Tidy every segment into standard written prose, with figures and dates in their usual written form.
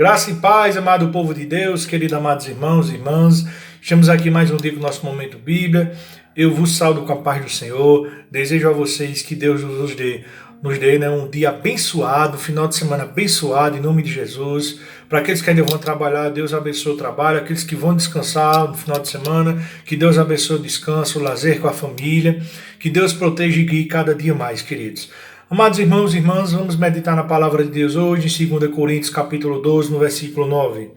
Graça e paz, amado povo de Deus, queridos amados irmãos e irmãs. Estamos aqui mais um dia com o nosso Momento Bíblia. Eu vos saúdo com a paz do Senhor. Desejo a vocês que Deus nos dê um dia abençoado, final de semana abençoado, em nome de Jesus. Para aqueles que ainda vão trabalhar, Deus abençoe o trabalho. Aqueles que vão descansar no final de semana, que Deus abençoe o descanso, o lazer com a família. Que Deus proteja e guie cada dia mais, queridos. Amados irmãos e irmãs, vamos meditar na palavra de Deus hoje, em 2 Coríntios capítulo 12, no versículo 9.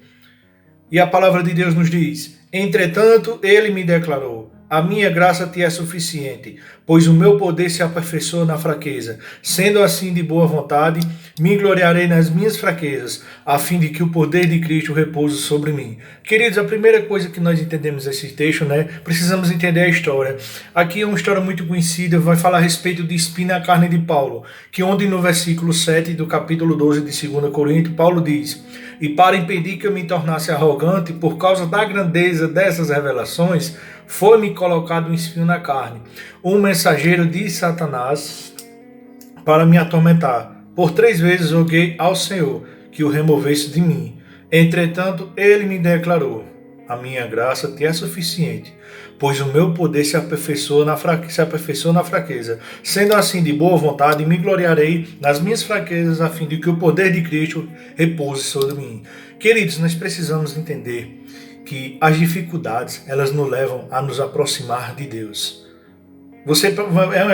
E a palavra de Deus nos diz: Entretanto, ele me declarou: a minha graça te é suficiente, pois o meu poder se aperfeiçoa na fraqueza. Sendo assim de boa vontade, me gloriarei nas minhas fraquezas, a fim de que o poder de Cristo repouse sobre mim. Queridos, a primeira coisa que nós entendemos nesse texto, precisamos entender a história. Aqui é uma história muito conhecida, vai falar a respeito de espinho na carne de Paulo, que onde no versículo 7 do capítulo 12 de 2 Coríntios, Paulo diz: E para impedir que eu me tornasse arrogante, por causa da grandeza dessas revelações, foi-me colocado um espinho na carne, um mensageiro de Satanás para me atormentar. Por 3 vezes roguei ao Senhor que o removesse de mim. Entretanto, ele me declarou: a minha graça te é suficiente, pois o meu poder se aperfeiçoa na fraqueza. Sendo assim de boa vontade, me gloriarei nas minhas fraquezas, a fim de que o poder de Cristo repouse sobre mim. Queridos, nós precisamos entender que as dificuldades, elas nos levam a nos aproximar de Deus.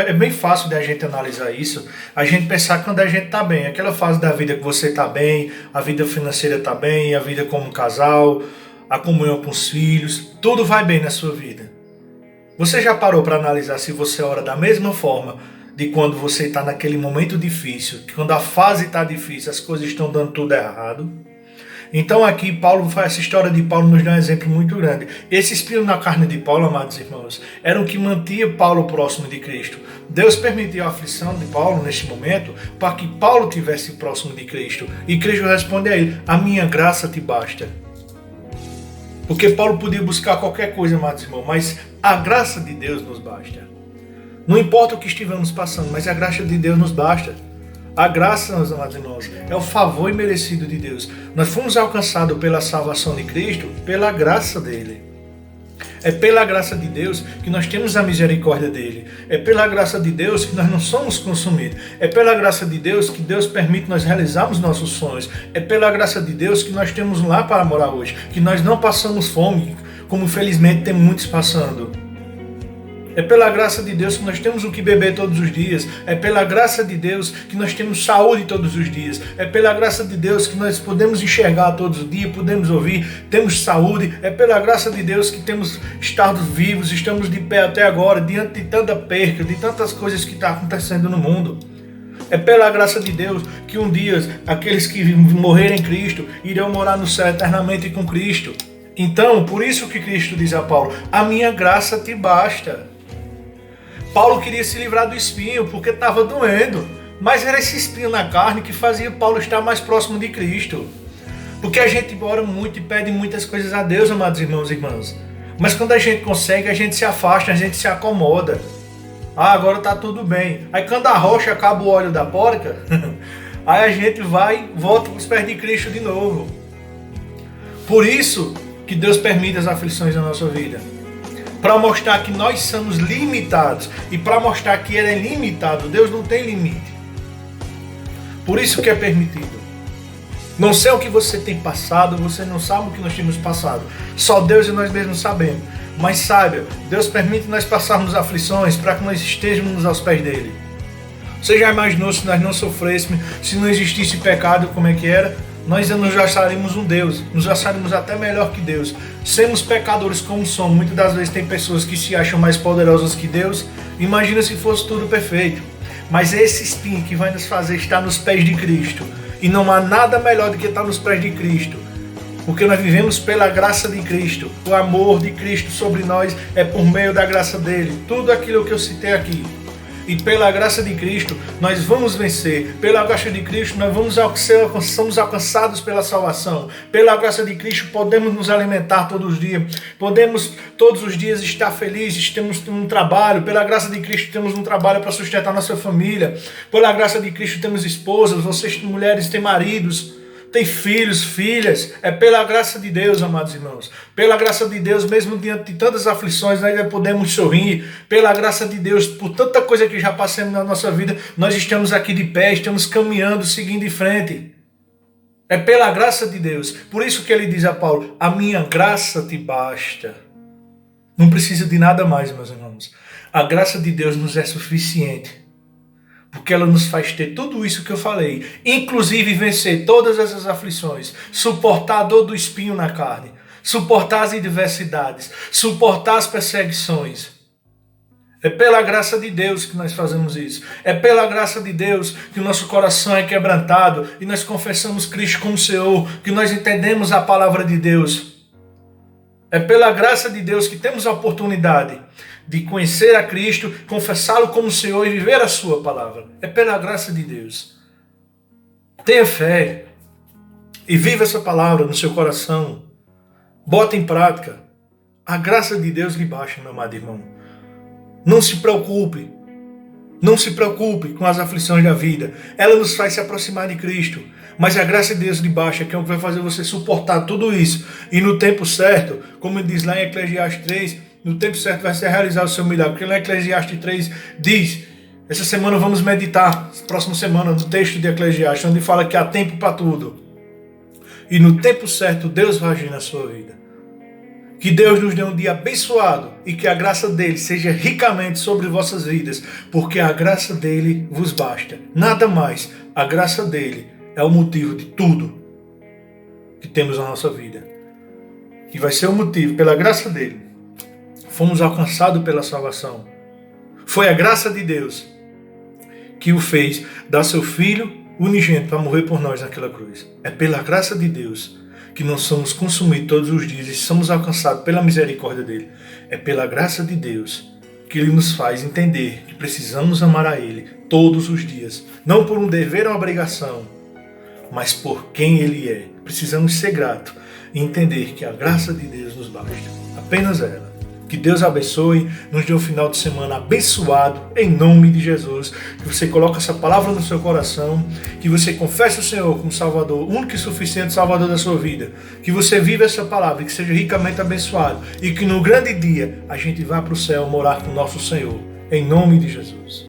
É bem fácil da gente analisar isso, a gente pensar quando a gente está bem, aquela fase da vida que você está bem, a vida financeira está bem, a vida como casal, a comunhão com os filhos, tudo vai bem na sua vida. Você já parou para analisar se você ora da mesma forma de quando você está naquele momento difícil, que quando a fase está difícil, as coisas estão dando tudo errado? Então aqui essa história de Paulo nos dá um exemplo muito grande. Esse espinho na carne de Paulo, amados irmãos, era o que mantinha Paulo próximo de Cristo. Deus permitiu a aflição de Paulo neste momento para que Paulo estivesse próximo de Cristo. E Cristo responde a ele: a minha graça te basta. Porque Paulo podia buscar qualquer coisa, amados irmãos, mas a graça de Deus nos basta. Não importa o que estivemos passando, mas a graça de Deus nos basta. A graça, meus amados irmãos, é o favor imerecido de Deus. Nós fomos alcançados pela salvação de Cristo, pela graça dele. É pela graça de Deus que nós temos a misericórdia dele. É pela graça de Deus que nós não somos consumidos. É pela graça de Deus que Deus permite nós realizarmos nossos sonhos. É pela graça de Deus que nós temos um lar para morar hoje. Que nós não passamos fome, como infelizmente tem muitos passando. É pela graça de Deus que nós temos o que beber todos os dias. É pela graça de Deus que nós temos saúde todos os dias. É pela graça de Deus que nós podemos enxergar todos os dias, podemos ouvir, temos saúde. É pela graça de Deus que temos estado vivos, estamos de pé até agora, diante de tanta perca, de tantas coisas que estão acontecendo no mundo. É pela graça de Deus que um dia aqueles que morrerem em Cristo irão morar no céu eternamente com Cristo. Então, por isso que Cristo diz a Paulo: a minha graça te basta. Paulo queria se livrar do espinho porque estava doendo, mas era esse espinho na carne que fazia Paulo estar mais próximo de Cristo. Porque a gente ora muito e pede muitas coisas a Deus, amados irmãos e irmãs, mas quando a gente consegue, a gente se afasta, a gente se acomoda. Agora está tudo bem. Aí quando a rocha acaba o óleo da porca, aí a gente vai e volta para os pés de Cristo de novo. Por isso que Deus permite as aflições na nossa vida. Para mostrar que nós somos limitados e para mostrar que Ele é limitado. Deus não tem limite. Por isso que é permitido. Não sei o que você tem passado, você não sabe o que nós temos passado. Só Deus e nós mesmos sabemos. Mas saiba, Deus permite nós passarmos aflições para que nós estejamos aos pés dEle. Você já imaginou se nós não sofrêssemos, se não existisse pecado, como é que era? Nós já acharíamos um Deus, nos acharíamos até melhor que Deus. Sermos pecadores como somos, muitas das vezes tem pessoas que se acham mais poderosas que Deus. Imagina se fosse tudo perfeito. Mas é esse espinho que vai nos fazer estar nos pés de Cristo. E não há nada melhor do que estar nos pés de Cristo. Porque nós vivemos pela graça de Cristo. O amor de Cristo sobre nós é por meio da graça dele. Tudo aquilo que eu citei aqui. E pela graça de Cristo, nós vamos vencer. Pela graça de Cristo, nós somos alcançados pela salvação. Pela graça de Cristo, podemos nos alimentar todos os dias. Podemos todos os dias estar felizes, temos um trabalho. Pela graça de Cristo, temos um trabalho para sustentar nossa família. Pela graça de Cristo, temos esposas, vocês mulheres têm maridos. tem filhos, filhas. É pela graça de Deus, amados irmãos. Pela graça de Deus, mesmo diante de tantas aflições, nós ainda podemos sorrir. Pela graça de Deus, por tanta coisa que já passamos na nossa vida, nós estamos aqui de pé, estamos caminhando, seguindo em frente. É pela graça de Deus. Por isso que ele diz a Paulo, a minha graça te basta. Não precisa de nada mais, meus irmãos. A graça de Deus nos é suficiente. Porque ela nos faz ter tudo isso que eu falei. Inclusive vencer todas essas aflições. Suportar a dor do espinho na carne. Suportar as adversidades. Suportar as perseguições. É pela graça de Deus que nós fazemos isso. É pela graça de Deus que o nosso coração é quebrantado. E nós confessamos Cristo como Senhor. Que nós entendemos a palavra de Deus. É pela graça de Deus que temos a oportunidade de conhecer a Cristo, confessá-lo como Senhor e viver a sua palavra. É pela graça de Deus. Tenha fé e viva essa palavra no seu coração. Bota em prática. A graça de Deus lhe baixa, meu amado irmão. Não se preocupe. Não se preocupe com as aflições da vida. Ela nos faz se aproximar de Cristo. Mas a graça de Deus lhe baixa, que é o que vai fazer você suportar tudo isso. E no tempo certo, como diz lá em Eclesiastes 3, no tempo certo vai ser realizado o seu milagre. Porque lá em Eclesiastes 3 diz, essa semana vamos meditar, próxima semana, no texto de Eclesiastes, onde fala que há tempo para tudo. E no tempo certo, Deus vai agir na sua vida. Que Deus nos dê um dia abençoado e que a graça dele seja ricamente sobre vossas vidas, porque a graça dele vos basta. Nada mais. A graça dele é o motivo de tudo que temos na nossa vida. E vai ser o motivo, pela graça dele, fomos alcançados pela salvação. Foi a graça de Deus que o fez dar seu Filho unigênito para morrer por nós naquela cruz. É pela graça de Deus que nós somos consumidos todos os dias e somos alcançados pela misericórdia dele. É pela graça de Deus que ele nos faz entender que precisamos amar a ele todos os dias. Não por um dever ou obrigação, mas por quem ele é. Precisamos ser gratos e entender que a graça de Deus nos basta. Apenas ela. Que Deus abençoe, nos dê um final de semana abençoado, em nome de Jesus. Que você coloque essa palavra no seu coração, que você confesse o Senhor como Salvador, único e suficiente Salvador da sua vida. Que você viva essa palavra, que seja ricamente abençoado e que no grande dia a gente vá para o céu morar com o nosso Senhor, em nome de Jesus.